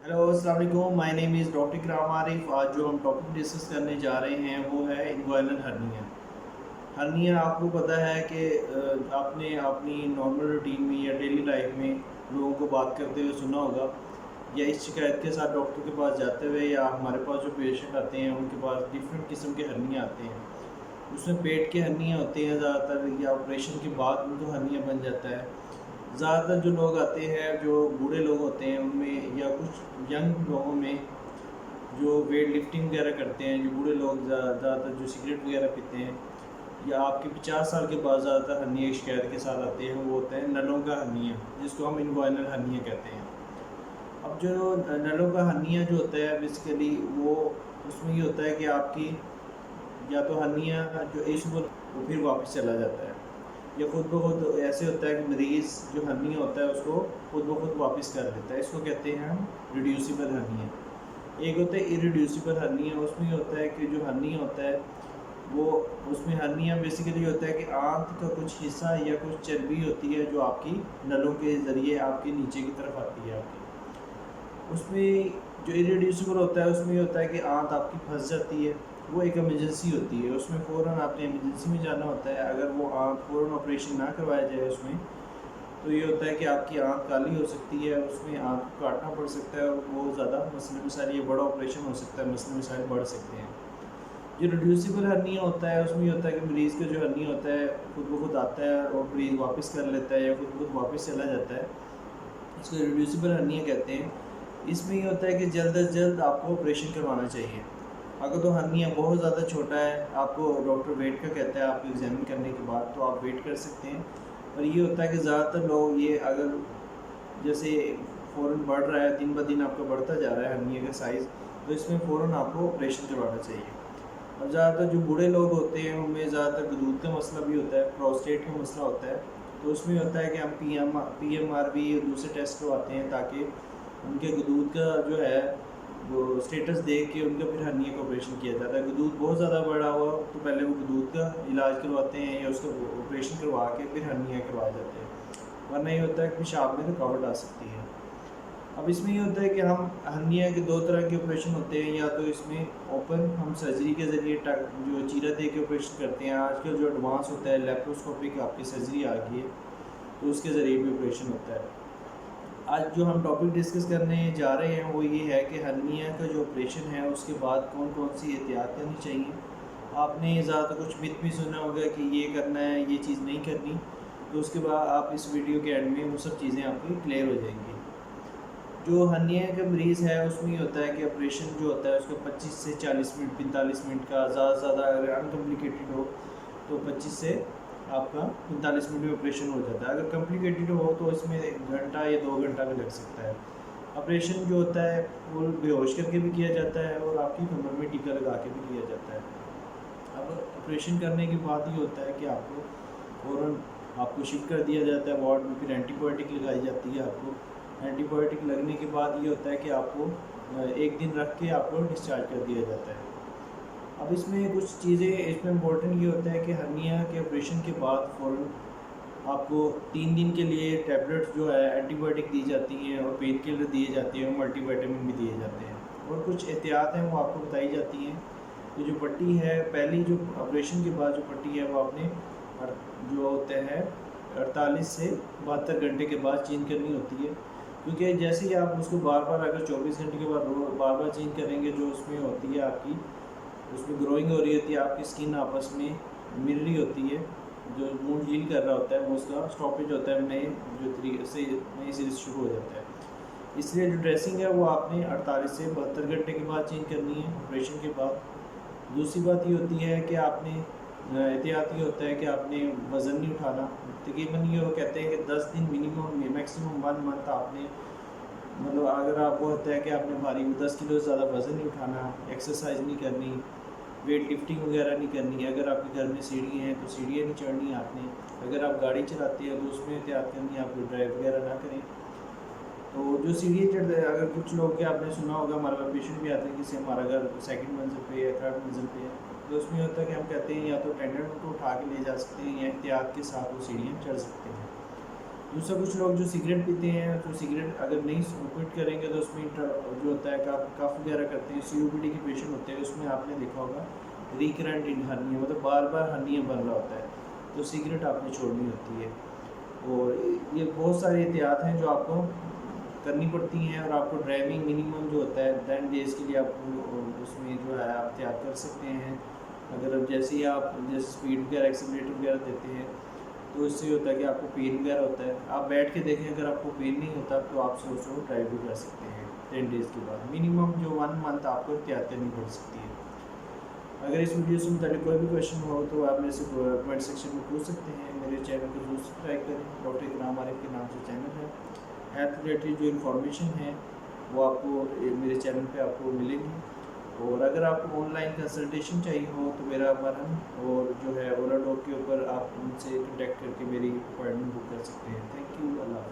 Hello अस्सलाम वालेकुम, my name is doctor इकराम आरिफ। आज जो हम टॉपिक डिस्कस करने जा रहे हैं वो है इन्गुइनल हर्निया। हर्निया आपको पता है कि आपने अपनी नॉर्मल रूटीन में या डेली लाइफ में लोगों को बात करते हुए सुना होगा, या इस शिकायत के साथ डॉक्टर के पास जाते हुए, या हमारे पास जो पेशेंट आते हैं उनके पास डिफरेंट किस्म के हर्निया आते हैं। उसमें पेट के हर्निया होते हैं ज़्यादातर, या ऑपरेशन के बाद उनको हर्निया बन जाता है। ज़्यादातर जो लोग आते हैं, जो बूढ़े लोग होते हैं उनमें, या कुछ यंग लोगों में जो वेट लिफ्टिंग वगैरह करते हैं, जो बूढ़े लोग ज़्यादातर जो सिगरेट वगैरह पीते हैं, या आपके 50 साल के बाद ज़्यादातर हर्निया की शिकायत के साथ आते हैं, वो होता है नलों का हर्निया, जिसको हम इन्गुइनल हर्निया कहते हैं। अब जो नलों का हर्निया जो होता है बेसिकली वो उसमें ये होता है कि आपकी या तो हर्निया जो इशबुल वो फिर वापस चला जाता है, या खुद ब खुद ऐसे होता है कि मरीज़ जो हर्निया होता है उसको खुद ब खुद वापस कर लेता है। इसको कहते हैं हम रिड्यूसिबल हर्निया। एक होता है इरिड्यूसिबल हर्निया। उसमें ये होता है कि जो हर्निया होता है वो उसमें हर्निया बेसिकली होता है कि आंत का कुछ हिस्सा या कुछ चर्बी होती है जो आपकी नलों के ज़रिए आपके नीचे की तरफ आती है आपकी। उसमें जो इरिड्यूसिबल होता है उसमें ये होता है कि आंत आपकी फंस जाती है। वो एक इमरजेंसी होती है, उसमें फ़ौरन आपने इमरजेंसी में जाना होता है। अगर वो आंत फ़ौरन ऑपरेशन ना करवाया जाए उसमें, तो ये होता है कि आपकी आंत काली हो सकती है, उसमें आंत को काटना पड़ सकता है और बहुत ज़्यादा मसले मसाइल, ये बड़ा ऑपरेशन हो सकता है, मसले मसाइल बढ़ सकते हैं। जो रिड्यूसिबल हर्निया होता है उसमें ये होता है कि मरीज़ का जो हर्निया होता है खुद ब खुद आता है और मरीज़ वापस कर लेता है या खुद ब खुद वापस चला जाता है। इसको रिड्यूसिबल हर्निया कहते हैं। इसमें ये होता है कि जल्द अज जल्द आपको ऑपरेशन करवाना चाहिए। अगर तो हर्निया बहुत ज़्यादा छोटा है, आपको डॉक्टर वेट का कहता है आपको एग्जामिन करने के बाद, तो आप वेट कर सकते हैं। और ये होता है कि ज़्यादातर लोग ये अगर जैसे फ़ौरन बढ़ रहा है, दिन ब दिन आपका बढ़ता जा रहा है हर्निया का साइज़, तो इसमें फ़ौरन आपको ऑपरेशन करवाना चाहिए। और ज़्यादातर जो बूढ़े लोग होते हैं उनमें ज़्यादातर गदूद का मसला भी होता है, प्रोस्टेट का मसला होता है। तो उसमें होता है कि हम PMRB और दूसरे टेस्ट करवाते हैं ताकि उनके गदूद का जो है वो स्टेटस देख के उनका फिर हर्निया का ऑपरेशन किया जाता है। गदूद बहुत ज़्यादा बड़ा हुआ तो पहले वो गदूद का इलाज करवाते हैं या उसका ऑपरेशन करवा के फिर हर्निया करवाए जाते हैं, वरना ये होता है कि पेशाब में रुकावट आ सकती है। अब इसमें ये होता है कि हम हर्निया के दो तरह के ऑपरेशन होते हैं, या तो इसमें ओपन हम सर्जरी के ज़रिए जो चीरा दे के ऑपरेशन करते हैं। आजकल जो एडवांस होता है लेप्रोस्कोपिक आपकी सर्जरी आ गई है, तो उसके ज़रिए भी ऑपरेशन होता है। आज जो हम टॉपिक डिस्कस करने जा रहे हैं वो ये है कि हर्निया का जो ऑपरेशन है उसके बाद कौन कौन सी एहतियात करनी चाहिए। आपने ज़्यादातर कुछ मिथ भी सुना होगा कि ये करना है, ये चीज़ नहीं करनी, तो उसके बाद आप इस वीडियो के एंड में वो सब चीज़ें आपकी क्लियर हो जाएंगी। जो हर्निया का मरीज़ है उसमें ये होता है कि ऑपरेशन जो होता है उसका 25 से 40 मिनट 45 मिनट का, ज़्यादा से ज़्यादा अगर अनकम्प्लिकेटेड हो तो 25 से आपका 45 मिनट में ऑपरेशन हो जाता है। अगर कम्प्लिकेटेड हो तो इसमें 1 घंटा या 2 घंटा भी लग सकता है। ऑपरेशन जो होता है वो बेहोश करके भी किया जाता है और आपकी कमर में टीका लगा के भी किया जाता है। अब ऑपरेशन करने के बाद ये होता है कि आपको फ़ौरन आपको शिफ्ट कर दिया जाता है वार्ड में, फिर एंटीबायोटिक लगाई जाती है आपको। एंटीबायोटिक लगने के बाद ये होता है कि आपको 1 दिन रख के आपको डिस्चार्ज कर दिया जाता है। अब इसमें कुछ चीज़ें इसमें इम्पोर्टेंट ये होता है कि हर्निया के ऑपरेशन के बाद फ़ौरन आपको 3 दिन के लिए टैबलेट्स जो है एंटीबायोटिक दी जाती हैं और पेन किलर दिए जाते हैं, मल्टीविटामिन भी दिए जाते हैं, और कुछ एहतियात हैं वो आपको बताई जाती हैं। तो जो पट्टी है, पहली जो ऑपरेशन के बाद जो पट्टी है वो आपने जो होते हैं 48 से 72 घंटे के बाद चेंज करनी होती है, क्योंकि जैसे ही आप उसको बार बार अगर 24 घंटे के बाद बार बार चेंज करेंगे, जो उसमें होती है आपकी, उसमें ग्रोइंग हो रही होती है, आपकी स्किन आपस में मिल रही होती है, जो वुंड हील कर रहा होता है वो उसका स्टॉपेज होता है, नए जो तरीके से नई सीरीज शुरू हो जाता है। इसलिए जो ड्रेसिंग है वो आपने 48 से 72 घंटे के बाद चेंज करनी है ऑपरेशन के बाद। दूसरी बात ये होती है कि आपने एहतियात ये होता है कि आपने वज़न नहीं उठाना। तकरीबन ये वो कहते हैं कि 10 दिन मिनिमम, मैक्सिमम 1 मंथ आपने, मतलब अगर आपको होता है कि आपने भारी 10 किलो से ज़्यादा वज़न नहीं उठाना, एक्सरसाइज नहीं करनी, वेट लिफ्टिंग वगैरह नहीं करनी। अगर आपके घर में सीढ़ी हैं तो सीढ़ियाँ नहीं चढ़नी आपने। अगर आप गाड़ी चलाते हैं तो उसमें एहतियात करनी है, आप ड्राइव वगैरह ना करें। तो जो सीढ़ियाँ चढ़ते हैं, अगर कुछ लोग के आपने सुना होगा, हमारे पास पेशेंट भी आते हैं कि हमारा घर 2nd मंजिल पे या 3rd मंजिल पे है, तो उसमें होता है कि हम कहते हैं या तो टेंडर को उठा के ले जा सकते हैं या एहतियात के साथ वो सीढ़ियाँ चढ़ सकते हैं। दूसरा कुछ लोग जो सिगरेट पीते हैं, तो सिगरेट अगर नहीं क्विट करेंगे तो उसमें जो होता है कफ वगैरह करते हैं, COPD के पेशेंट होते हैं, उसमें आपने देखा होगा रिकरेंट इन हर्निया, मतलब बार बार हर्निया बन रहा होता है, तो सिगरेट आपने छोड़नी होती है। और ये बहुत सारी एहतियात हैं जो आपको करनी पड़ती हैं, और आपको ड्राइविंग मिनिमम जो होता है 10 डेज़ के लिए आपको उसमें जो है आप तैयार कर सकते हैं। अगर अब जैसे ही आप जैसे स्पीड वगैरह एक्सीलरेटर वगैरह देते हैं, तो इससे होता है कि आपको पेन वगैरह होता है, आप बैठ के देखें, अगर आपको पेन नहीं होता तो आप सोचो ड्राइव भी कर सकते हैं 10 डेज़ के बाद। मिनिमम जो 1 मंथ आपको एहतियात करनी पड़ सकती है। अगर इस वीडियो से मुताबिक कोई भी क्वेश्चन हो तो आप मेरे से कमेंट सेक्शन में पूछ सकते हैं। मेरे चैनल को जरूर सब्सक्राइब करें। डॉक्टर इकराम आरिफ के नाम से चैनल है। हेल्थ रिलेटेड जो इन्फॉर्मेशन है वो आपको मेरे चैनल पे आपको मिलेगी। और अगर आपको ऑनलाइन कंसल्टेशन चाहिए हो तो मेरा मरहम और जो है ओला डॉग के ऊपर आप उनसे कॉन्टैक्ट करके मेरी अपॉइंटमेंट बुक कर सकते हैं। Thank you. अल्लाह।